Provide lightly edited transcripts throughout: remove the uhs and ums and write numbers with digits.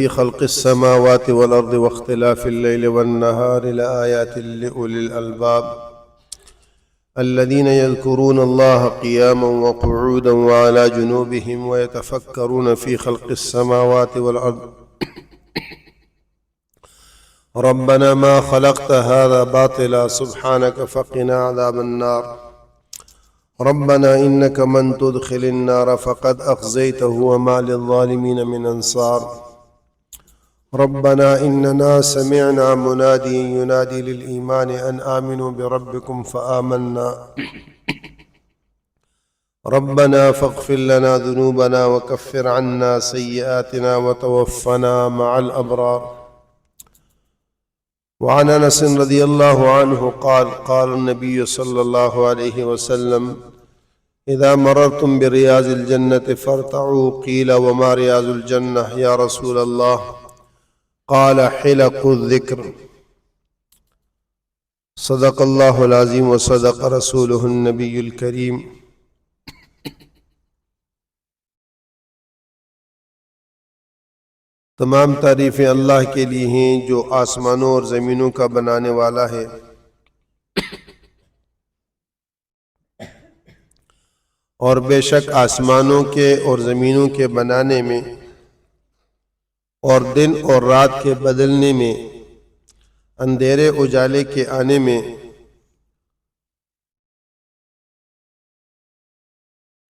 في خلق السماوات والأرض واختلاف الليل والنهار لآيات لأولي الألباب الذين يذكرون الله قياما وقعودا وعلى جنوبهم ويتفكرون في خلق السماوات والأرض ربنا ما خلقت هذا باطلا سبحانك فقنا عذاب النار ربنا إنك من تدخل النار فقد أخزيته وما للظالمين من أنصار ربنا إننا سمعنا مناديا ينادي للإيمان أن آمنوا بربكم فآمنا ربنا فاغفر لنا ذنوبنا وكفر عنا سيئاتنا وتوفنا مع الأبرار. وعن أنس رضي الله عنه قال النبي صلى الله عليه وسلم إذا مررتم برياض الجنة فارتعوا قيل وما رياض الجنة يا رسول الله قال حلق الذكر. صدق الله العظيم وصدق رسوله النبي الكريم. تمام تعریفیں اللہ کے لیے ہیں جو آسمانوں اور زمینوں کا بنانے والا ہے اور بے شک آسمانوں کے اور زمینوں کے بنانے میں اور دن اور رات کے بدلنے میں اندھیرے اجالے کے آنے میں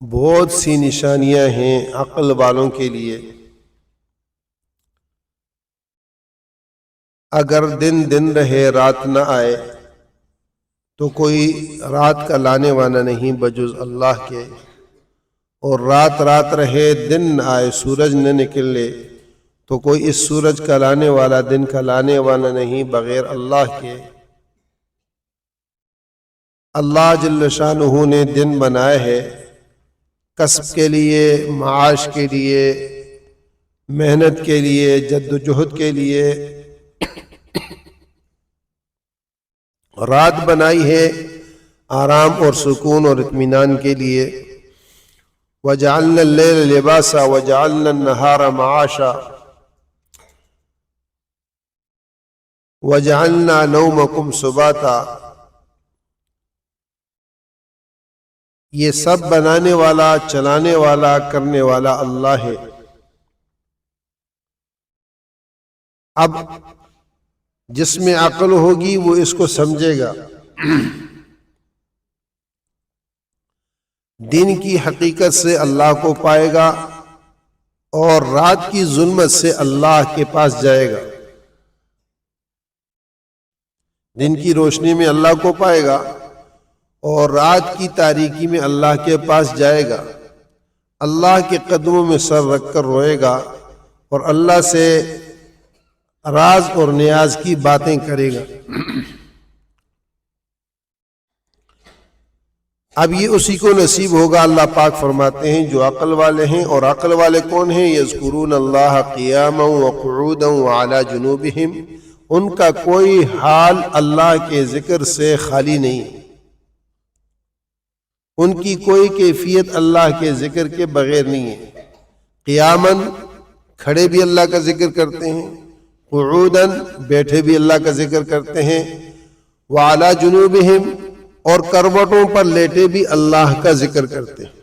بہت سی نشانیاں ہیں عقل والوں کے لیے. اگر دن رہے رات نہ آئے تو کوئی رات کا لانے والا نہیں بجز اللہ کے، اور رات رہے دن نہ آئے سورج نہ نکلے تو کوئی اس سورج کا لانے والا دن کا لانے والا نہیں بغیر اللہ کے. اللہ جل شانہ نے دن بنائے ہے کسب کے لیے، معاش کے لیے، محنت کے لیے، جد و جہد کے لیے. رات بنائی ہے آرام اور سکون اور اطمینان کے لیے. وَجَعَلْنَا اللَّيْلَ لِبَاسًا وَجَعَلْنَا النَّهَارَ مَعَاشًا وَجَعَلْنَا نَوْمَكُمْ سُبَاتًا. یہ سب بنانے والا، چلانے والا، کرنے والا اللہ ہے. اب جس میں عقل ہوگی وہ اس کو سمجھے گا، دن کی حقیقت سے اللہ کو پائے گا اور رات کی ظلمت سے اللہ کے پاس جائے گا. دن کی روشنی میں اللہ کو پائے گا اور رات کی تاریکی میں اللہ کے پاس جائے گا. اللہ کے قدموں میں سر رکھ کر روئے گا اور اللہ سے راز اور نیاز کی باتیں کرے گا. اب یہ اسی کو نصیب ہوگا. اللہ پاک فرماتے ہیں جو عقل والے ہیں. اور عقل والے کون ہیں؟ یذکرون اللہ قیاما وقعودا وعلی جنوبہم. ان کا کوئی حال اللہ کے ذکر سے خالی نہیں، ان کی کوئی کیفیت اللہ کے ذکر کے بغیر نہیں ہے. قیاماً کھڑے بھی اللہ کا ذکر کرتے ہیں، قعوداً بیٹھے بھی اللہ کا ذکر کرتے ہیں، وعلی جنوبہم اور کروٹوں پر لیٹے بھی اللہ کا ذکر کرتے ہیں.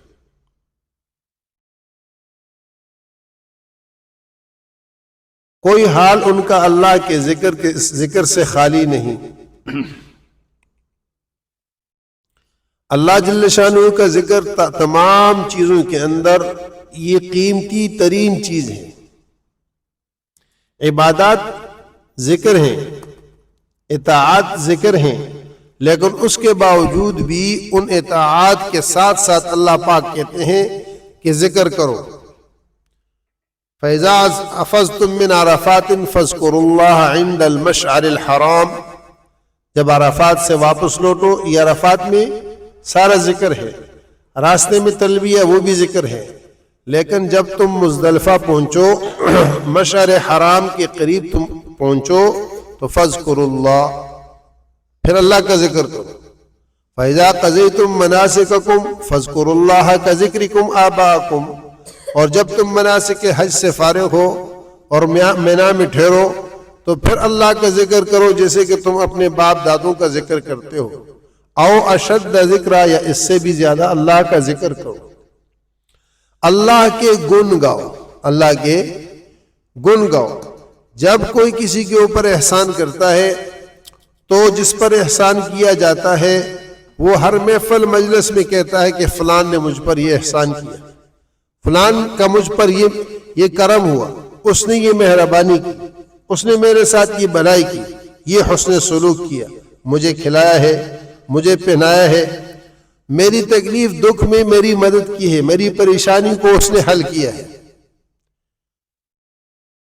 کوئی حال ان کا اللہ کے ذکر سے خالی نہیں. اللہ جل شانہ کا ذکر تمام چیزوں کے اندر یہ قیمتی ترین چیز ہے. عبادات ذکر ہیں، اطاعت ذکر ہیں، لیکن اس کے باوجود بھی ان اطاعت کے ساتھ ساتھ اللہ پاک کہتے ہیں کہ ذکر کرو. فَإِذَا أَفَضْتُم مِّنْ عَرَفَاتٍ فَاذْكُرُوا اللَّهَ عِندَ الْمَشْعَرِ الْحَرَامِ. جب عرفات سے واپس لوٹو، یہ عرفات میں سارا ذکر ہے، راستے میں تلبیہ وہ بھی ذکر ہے، لیکن جب تم مزدلفہ پہنچو، مشعر حرام کے قریب تم پہنچو تو فَاذْكُرُوا اللَّهَ، پھر اللہ کا ذکر کرو. فَإِذَا قَضَيْتُم مَّنَاسِكَكُمْ فَاذْكُرُوا اللَّهَ كَذِكْرِكُمْ آبَاءَكُمْ. اور جب تم مناسک حج سے فارغ ہو اور مینا میں ٹھہرو تو پھر اللہ کا ذکر کرو جیسے کہ تم اپنے باپ دادوں کا ذکر کرتے ہو، او اشد ذکرہ، یا اس سے بھی زیادہ اللہ کا ذکر کرو، اللہ کے گن گاؤ، اللہ کے گن گاؤ۔ جب کوئی کسی کے اوپر احسان کرتا ہے تو جس پر احسان کیا جاتا ہے وہ ہر محفل مجلس میں کہتا ہے کہ فلان نے مجھ پر یہ احسان کیا، فلان کا مجھ پر یہ کرم ہوا، اس نے یہ مہربانی کی، اس نے میرے ساتھ یہ بھلائی کی، یہ حسن سلوک کیا، مجھے کھلایا ہے، مجھے پہنایا ہے، میری تکلیف دکھ میں میری مدد کی ہے، میری پریشانی کو اس نے حل کیا ہے۔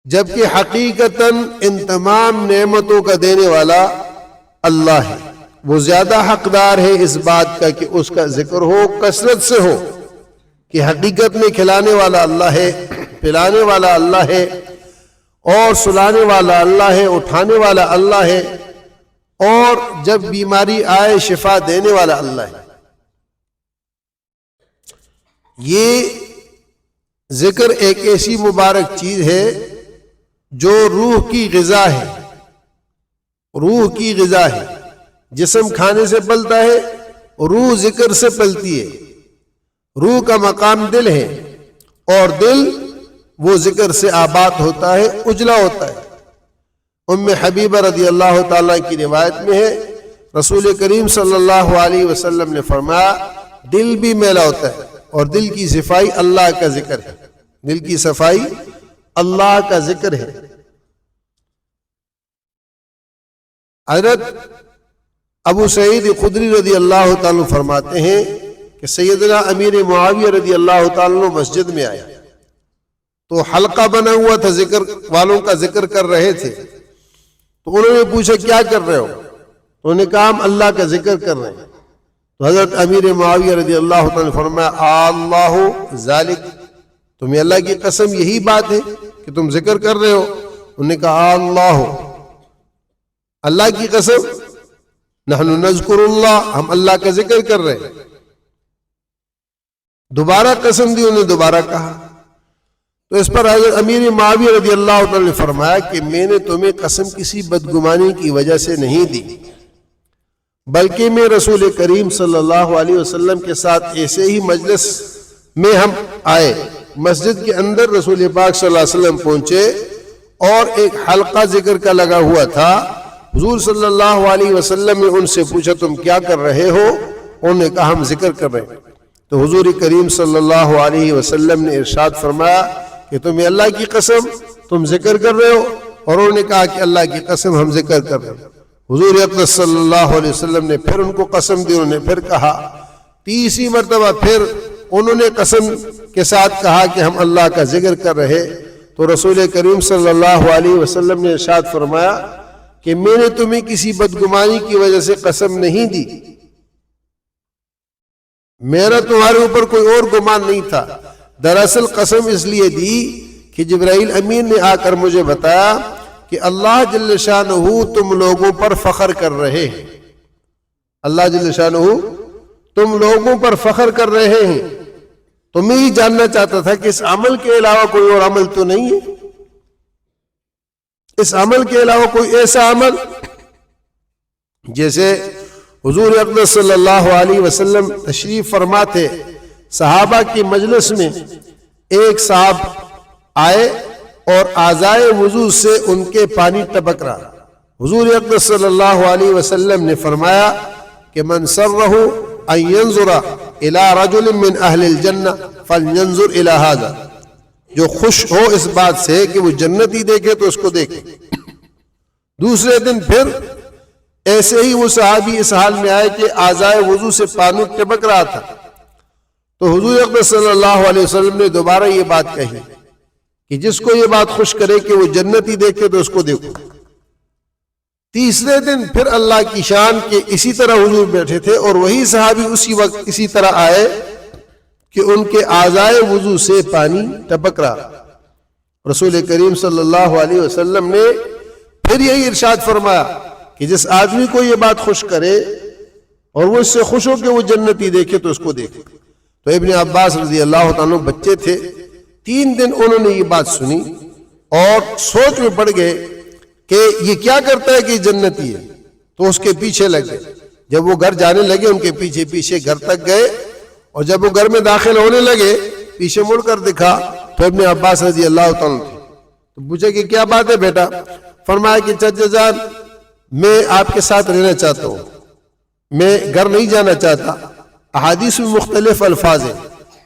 جبکہ حقیقتاً ان تمام نعمتوں کا دینے والا اللہ ہے، وہ زیادہ حقدار ہے اس بات کا کہ اس کا ذکر ہو، کثرت سے ہو، کہ حقیقت میں کھلانے والا اللہ ہے، پلانے والا اللہ ہے، اور سلانے والا اللہ ہے، اٹھانے والا اللہ ہے، اور جب بیماری آئے شفا دینے والا اللہ ہے۔ یہ ذکر ایک ایسی مبارک چیز ہے جو روح کی غذا ہے، روح کی غذا ہے۔ جسم کھانے سے پلتا ہے، روح ذکر سے پلتی ہے۔ روح کا مقام دل ہے، اور دل وہ ذکر سے آباد ہوتا ہے، اجلا ہوتا ہے۔ ام حبیبہ رضی اللہ تعالیٰ کی روایت میں ہے، رسول کریم صلی اللہ علیہ وسلم نے فرمایا دل بھی میلا ہوتا ہے، اور دل کی صفائی اللہ کا ذکر ہے، دل کی صفائی اللہ کا ذکر ہے۔ حضرت ابو سعید خدری رضی اللہ تعالیٰ فرماتے ہیں کہ سیدنا امیر معاویہ رضی اللہ تعالیٰ مسجد میں آیا تو حلقہ بنا ہوا تھا، ذکر والوں کا ذکر کر رہے تھے، تو انہوں نے پوچھا کیا کر رہے ہو؟ تو انہوں نے کہا ہم اللہ کا ذکر کر رہے ہیں۔ تو حضرت امیر معاویہ رضی اللہ تعالیٰ نے فرمایا اللہ ذالک، تمہیں اللہ کی قسم یہی بات ہے کہ تم ذکر کر رہے ہو؟ انہوں نے کہا اللہ، اللہ کی قسم، نحن نذکر اللہ، ہم اللہ کا ذکر کر رہے ہیں۔ دوبارہ قسم دی، انہوں نے دوبارہ کہا۔ تو اس پر حضرت امیر معاویہ رضی اللہ عنہ نے فرمایا کہ میں نے تمہیں قسم کسی بدگمانی کی وجہ سے نہیں دی، بلکہ میں رسول کریم صلی اللہ علیہ وسلم کے ساتھ ایسے ہی مجلس میں ہم آئے، مسجد کے اندر رسول پاک صلی اللہ علیہ وسلم پہنچے اور ایک حلقہ ذکر کا لگا ہوا تھا۔ حضور صلی اللہ علیہ وسلم نے ان سے پوچھا تم کیا کر رہے ہو؟ انہوں نے کہا ہم ذکر کر رہے ہیں۔ تو حضور کریم صلی اللہ علیہ وسلم نے ارشاد فرمایا کہ تمہیں اللہ کی قسم تم ذکر کر رہے ہو؟ اور انہوں نے کہا کہ اللہ کی قسم ہم ذکر کر رہے ہیں۔ حضور اقدس صلی اللہ علیہ وسلم نے پھر ان کو قسم دی، انہوں نے پھر کہا، تیسری مرتبہ پھر انہوں نے قسم کے ساتھ کہا کہ ہم اللہ کا ذکر کر رہے۔ تو رسول کریم صلی اللہ علیہ وسلم نے ارشاد فرمایا کہ میں نے تمہیں کسی بدگمانی کی وجہ سے قسم نہیں دی، میرا تمہارے اوپر کوئی اور گمان نہیں تھا، دراصل قسم اس لیے دی کہ جبرائیل امین نے آ کر مجھے بتایا کہ اللہ جل شانہ تم لوگوں پر فخر کر رہے ہیں، اللہ جل شانہ تم لوگوں پر فخر کر رہے ہیں۔ تو میں ہی جاننا چاہتا تھا کہ اس عمل کے علاوہ کوئی اور عمل تو نہیں ہے، اس عمل کے علاوہ کوئی ایسا عمل جیسے حضور اقدس صلی اللہ علیہ وسلم تشریف فرما تھے، صحابہ کی مجلس میں ایک صاحب آئے اور اعضائے وضو سے ان کے پانی ٹپک رہا۔ حضور اقدس صلی اللہ علیہ وسلم نے فرمایا کہ من سرہ ان ينظر الى رجل من اہل الجنہ فلینظر الى هذا، جو خوش ہو اس بات سے کہ وہ جنتی دیکھے تو اس کو دیکھے۔ دوسرے دن پھر ایسے ہی وہ صحابی اس حال میں آئے کہ اعضائے وضو سے پانی ٹپک رہا تھا، تو حضور اقدس صلی اللہ علیہ وسلم نے دوبارہ یہ بات کہی کہ جس کو یہ بات خوش کرے کہ وہ جنتی دیکھے تو اس کو دیکھو۔ تیسرے دن پھر اللہ کی شان کے اسی طرح حضور بیٹھے تھے اور وہی صحابی اسی وقت اسی طرح آئے کہ ان کے اعضائے وضو سے پانی ٹپک رہا۔ رسول کریم صلی اللہ علیہ وسلم نے پھر یہی ارشاد فرمایا کہ جس آدمی کو یہ بات خوش کرے اور وہ اس سے خوش ہو کہ وہ جنتی دیکھے تو اس کو دیکھے۔ تو ابن عباس رضی اللہ عنہ بچے تھے، 3 دن انہوں نے یہ بات سنی اور سوچ میں پڑ گئے کہ یہ کیا کرتا ہے کہ جنتی ہے، تو اس کے پیچھے لگ گئے۔ جب وہ گھر جانے لگے ان کے پیچھے پیچھے گھر تک گئے، اور جب وہ گھر میں داخل ہونے لگے پیچھے مڑ کر دکھا تو ابن عباس رضی اللہ تعالیٰ تھے۔ تو پوچھا کہ کیا بات ہے بیٹا؟ فرمایا کہ چچا جان میں آپ کے ساتھ رہنا چاہتا ہوں، میں گھر نہیں جانا چاہتا۔ احادیث میں مختلف الفاظ ہیں،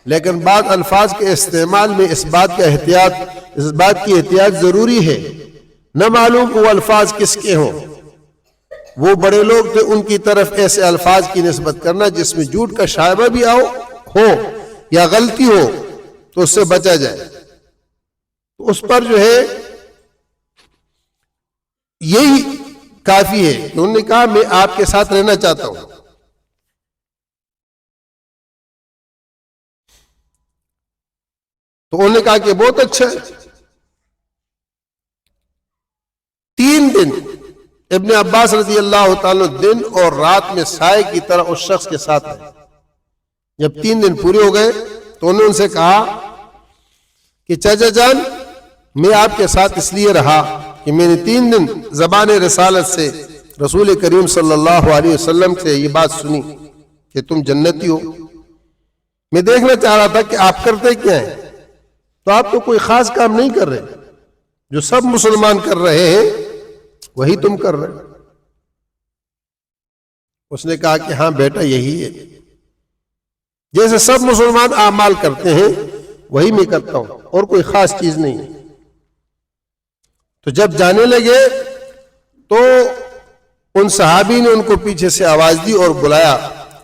لیکن بعض الفاظ کے استعمال میں اس بات کی احتیاط ضروری ہے، نہ معلوم وہ الفاظ کس کے ہوں۔ وہ بڑے لوگ تھے، ان کی طرف ایسے الفاظ کی نسبت کرنا جس میں جھوٹ کا شائبہ بھی ہو یا غلطی ہو تو اس سے بچا جائے۔ تو اس پر جو ہے یہی کافی ہے کہ انہوں نے کہا میں آپ کے ساتھ رہنا چاہتا ہوں۔ تو انہوں نے کہا کہ بہت اچھا ہے۔ 3 دن ابن عباس رضی اللہ تعالیٰ دن اور رات میں سائے کی طرح اس شخص کے ساتھ رہے۔ جب 3 دن پورے ہو گئے تو انہوں نے ان سے کہا کہ چچا جان میں آپ کے ساتھ اس لیے رہا کہ میں نے 3 دن زبان رسالت سے رسول کریم صلی اللہ علیہ وسلم سے یہ بات سنی کہ تم جنتی ہو۔ میں دیکھنا چاہ رہا تھا کہ آپ کرتے کیا ہیں، تو آپ تو کوئی خاص کام نہیں کر رہے، جو سب مسلمان کر رہے ہیں وہی تم کر رہے۔ اس نے کہا کہ ہاں بیٹا یہی ہے، جیسے سب مسلمان اعمال کرتے ہیں وہی میں کرتا ہوں، اور کوئی خاص چیز نہیں ہے۔ تو جب جانے لگے تو ان صحابی نے ان کو پیچھے سے آواز دی اور بلایا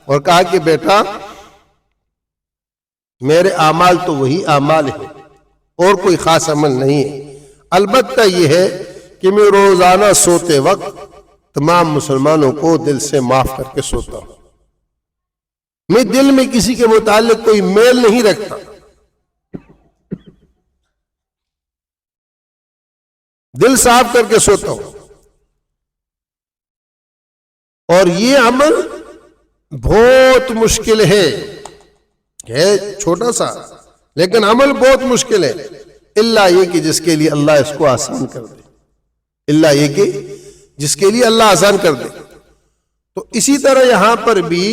اور کہا کہ بیٹا میرے اعمال تو وہی اعمال ہیں اور کوئی خاص عمل نہیں ہے، البتہ یہ ہے کہ میں روزانہ سوتے وقت تمام مسلمانوں کو دل سے معاف کر کے سوتا ہوں، میں دل میں کسی کے متعلق کوئی میل نہیں رکھتا، دل صاف کر کے سوتا ہوں۔ اور یہ عمل بہت مشکل ہے چھوٹا سا، لیکن عمل بہت مشکل ہے، اللہ یہ کہ جس کے لیے اللہ اس کو آسان کر دے، اللہ یہ کہ جس کے لیے اللہ آسان کر دے۔ تو اسی طرح یہاں پر بھی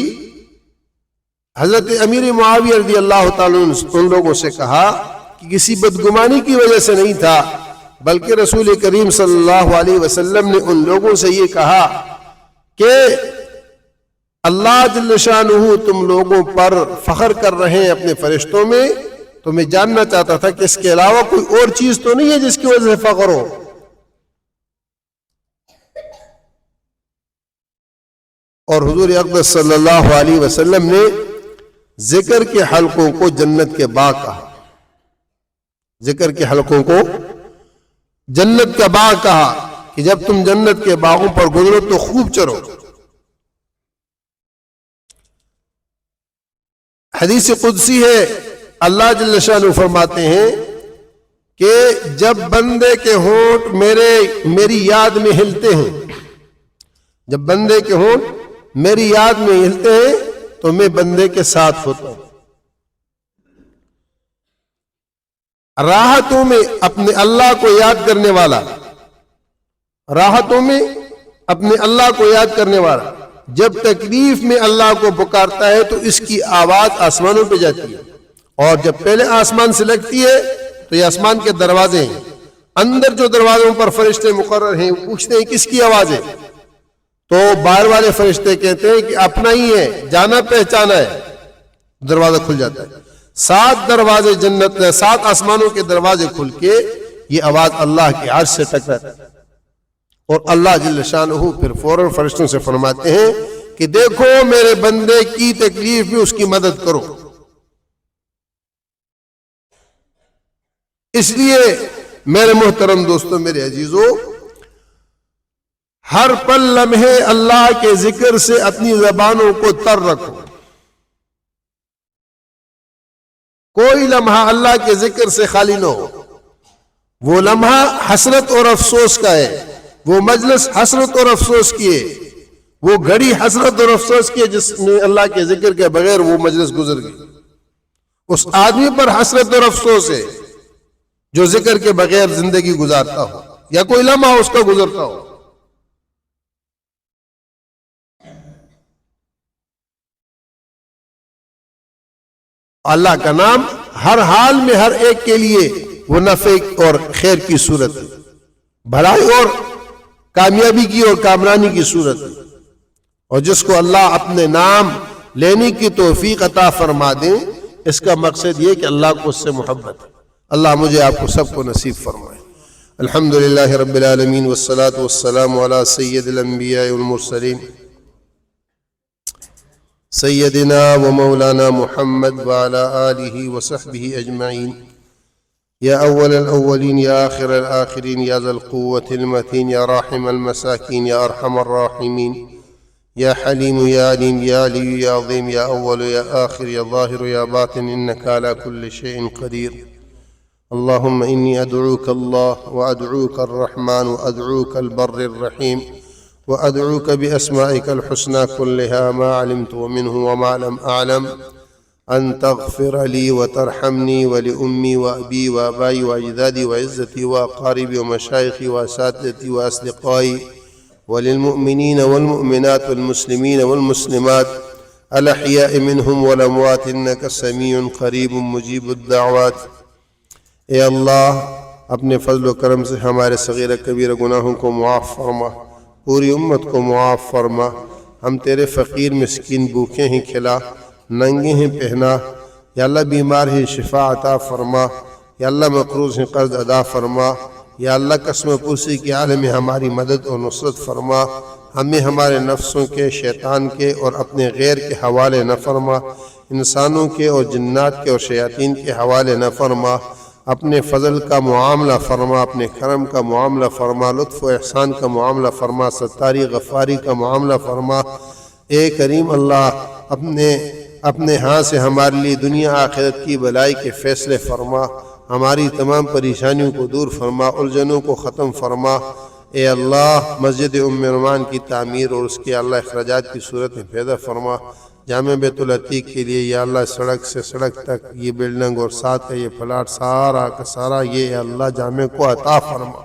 حضرت امیر معاویہ رضی اللہ تعالیٰ عنہ ان لوگوں سے کہا کہ کسی بدگمانی کی وجہ سے نہیں تھا، بلکہ رسول کریم صلی اللہ علیہ وسلم نے ان لوگوں سے یہ کہا کہ اللہ جل شانہ تم لوگوں پر فخر کر رہے ہیں اپنے فرشتوں میں، تو میں جاننا چاہتا تھا کہ اس کے علاوہ کوئی اور چیز تو نہیں ہے جس کی وجہ سے فخر ہو۔ اور حضور اقدس صلی اللہ علیہ وسلم نے ذکر کے حلقوں کو جنت کے باغ کہا، ذکر کے حلقوں کو جنت کا باغ کہا کہ جب تم جنت کے باغوں پر گزرو تو خوب چرو۔ حدیث قدسی ہے، اللہ جل شانہ فرماتے ہیں کہ جب بندے کے ہونٹ میری یاد میں ہلتے ہیں، جب بندے کے ہونٹ میری یاد میں ہلتے ہیں تو میں بندے کے ساتھ ہوتا ہوں۔ راحتوں میں اپنے اللہ کو یاد کرنے والا، راحتوں میں اپنے اللہ کو یاد کرنے والا جب تکلیف میں اللہ کو پکارتا ہے تو اس کی آواز آسمانوں پہ جاتی ہے، اور جب پہلے آسمان سے لگتی ہے تو یہ آسمان کے دروازے ہیں، اندر جو دروازوں پر فرشتے مقرر ہیں وہ پوچھتے ہیں کس کی آواز ہے، تو باہر والے فرشتے کہتے ہیں کہ اپنا ہی ہے، جانا پہچانا ہے، دروازہ کھل جاتا ہے۔ 7 دروازے جنت، 7 آسمانوں کے دروازے کھل کے یہ آواز اللہ کے عرش سے ٹکراتی ہے، اور اللہ جل شانہ پھر فوراً فرشتوں سے فرماتے ہیں کہ دیکھو میرے بندے کی تکلیف میں اس کی مدد کرو۔ اس لیے میرے محترم دوستو، میرے عزیزو، ہر پل لمحے اللہ کے ذکر سے اپنی زبانوں کو تر رکھو، کوئی لمحہ اللہ کے ذکر سے خالی نہ ہو۔ وہ لمحہ حسرت اور افسوس کا ہے، وہ مجلس حسرت اور افسوس کی ہے، وہ گھڑی حسرت اور افسوس کی ہے جس میں اللہ کے ذکر کے بغیر وہ مجلس گزر گئی۔ اس آدمی پر حسرت اور افسوس ہے جو ذکر کے بغیر زندگی گزارتا ہو یا کوئی لمحہ اس کا گزرتا ہو. اللہ کا نام ہر حال میں ہر ایک کے لیے وہ نفع اور خیر کی صورت ہے، بھلائی اور کامیابی کی اور کامرانی کی صورت ہے. اور جس کو اللہ اپنے نام لینے کی توفیق عطا فرما دیں، اس کا مقصد یہ کہ اللہ کو اس سے محبت ہے. اللہ مجھے آپ کو سب کو نصیب فرمائے. الحمدللہ رب العالمین والصلاة والسلام علی سید الانبیاء والمرسلین سیدنا و مولانا محمد وعلى آلہ وصحبہ اجمعین. یا اول الاولین یا آخر الآخرین یا ذا القوة المتین یا راحم المساکین یا ارحم الراحمین یا حلیم یا علیم یا علی یا عظیم یا اول یا آخر یا ظاہر یا باطن انکا علی کل شیء قدیر. اللهم إني أدعوك الله وأدعوك الرحمن وأدعوك البر الرحيم وأدعوك بأسمائك الحسنى كلها ما علمت ومنه وما لم أعلم أن تغفر لي وترحمني ولأمي وأبي وأبائي وأجدادي وعزتي وأقاربي ومشايخي وأساتذتي وأصدقائي وللمؤمنين والمؤمنات والمسلمين والمسلمات الأحياء منهم والأموات إنك سميع قريب مجيب الدعوات. اے اللہ اپنے فضل و کرم سے ہمارے صغیر کبیر گناہوں کو معاف فرما، پوری امت کو معاف فرما. ہم تیرے فقیر مسکین بھوکے ہیں کھلا، ننگے ہیں پہنا. یا اللہ بیمار ہیں شفا عطا فرما. یا اللہ مقروض ہیں قرض ادا فرما. یا اللہ قسم پرسی کے عالم میں ہماری مدد اور نصرت فرما. ہمیں ہمارے نفسوں کے، شیطان کے اور اپنے غیر کے حوالے نہ فرما، انسانوں کے اور جنات کے اور شیاطین کے حوالے نہ فرما. اپنے فضل کا معاملہ فرما، اپنے کرم کا معاملہ فرما، لطف و احسان کا معاملہ فرما، ستاری غفاری کا معاملہ فرما. اے کریم اللہ اپنے ہاں سے ہمارے لیے دنیا آخرت کی بلائی کے فیصلے فرما. ہماری تمام پریشانیوں کو دور فرما، الجھنوں کو ختم فرما. اے اللہ مسجد ام رومان کی تعمیر اور اس کے اللہ اخراجات کی صورت میں پیدا فرما. جامع بیت العتیق کے لیے یا اللہ سڑک سے سڑک تک یہ بلڈنگ اور ساتھ کا یہ پلاٹ سارا کا سارا یہ اللہ جامع کو عطا فرما،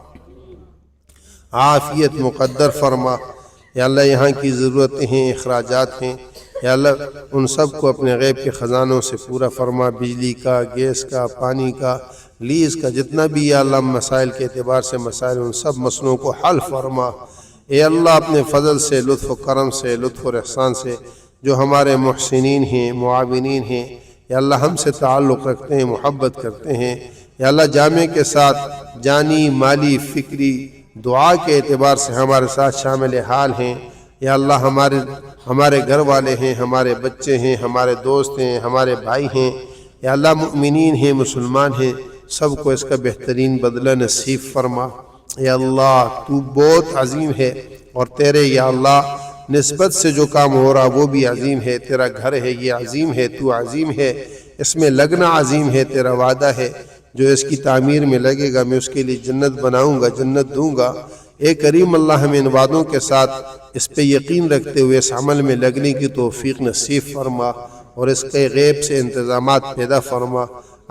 عافیت مقدر فرما. یا اللہ یہاں کی ضرورتیں ہیں، اخراجات ہیں، یا اللہ ان سب کو اپنے غیب کے خزانوں سے پورا فرما. بجلی کا، گیس کا، پانی کا، لیز کا، جتنا بھی یا اللہ مسائل کے اعتبار سے مسائل، ان سب مسئلوں کو حل فرما. اے اللہ اپنے فضل سے، لطف و کرم سے، لطف و احسان سے جو ہمارے محسنین ہیں، معاونین ہیں، یا اللہ ہم سے تعلق رکھتے ہیں، محبت کرتے ہیں، یا اللہ جامع کے ساتھ جانی، مالی، فکری، دعا کے اعتبار سے ہمارے ساتھ شامل حال ہیں. یا اللہ ہمارے گھر والے ہیں، ہمارے بچے ہیں، ہمارے دوست ہیں، ہمارے بھائی ہیں، یا اللہ مؤمنین ہیں، مسلمان ہیں، سب کو اس کا بہترین بدلہ نصیب فرما. یا اللہ تو بہت عظیم ہے اور تیرے یا اللہ نسبت سے جو کام ہو رہا وہ بھی عظیم ہے. تیرا گھر ہے یہ عظیم ہے، تو عظیم ہے، اس میں لگنا عظیم ہے. تیرا وعدہ ہے جو اس کی تعمیر میں لگے گا میں اس کے لیے جنت بناؤں گا، جنت دوں گا. اے کریم اللہ ہمیں ان وعدوں کے ساتھ اس پہ یقین رکھتے ہوئے اس عمل میں لگنے کی توفیق نصیب فرما اور اس کے غیب سے انتظامات پیدا فرما،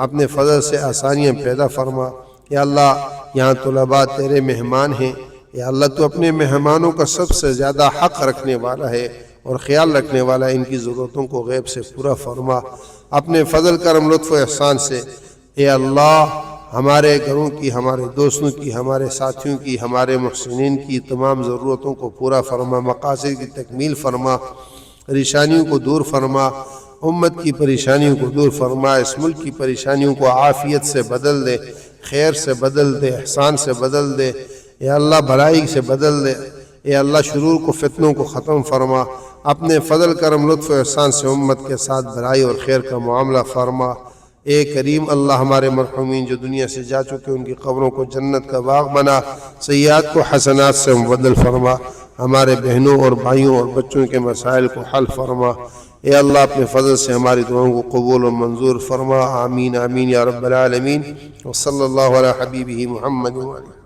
اپنے فضل سے آسانیاں پیدا فرما. یا اللہ یہاں طلباء تیرے مہمان ہیں، یا اللہ تو اپنے مہمانوں کا سب سے زیادہ حق رکھنے والا ہے اور خیال رکھنے والا ہے. ان کی ضرورتوں کو غیب سے پورا فرما اپنے فضل کرم لطف و احسان سے. اے اللہ ہمارے گھروں کی، ہمارے دوستوں کی، ہمارے ساتھیوں کی، ہمارے محسنین کی تمام ضرورتوں کو پورا فرما، مقاصد کی تکمیل فرما، پریشانیوں کو دور فرما، امت کی پریشانیوں کو دور فرما، اس ملک کی پریشانیوں کو عافیت سے بدل دے، خیر سے بدل دے، احسان سے بدل دے. اے اللہ بھلائی سے بدل دے. اے اللہ شرور کو، فتنوں کو ختم فرما. اپنے فضل کرم لطف و احسان سے امت کے ساتھ بھلائی اور خیر کا معاملہ فرما. اے کریم اللہ ہمارے مرحومین جو دنیا سے جا چکے ان کی قبروں کو جنت کا باغ بنا، سیئات کو حسنات سے مبدل فرما. ہمارے بہنوں اور بھائیوں اور بچوں کے مسائل کو حل فرما. اے اللہ اپنے فضل سے ہماری دعاؤں کو قبول و منظور فرما. آمین آمین یا رب العالمین. وصلی اللہ علی حبیبہ محمد وعلی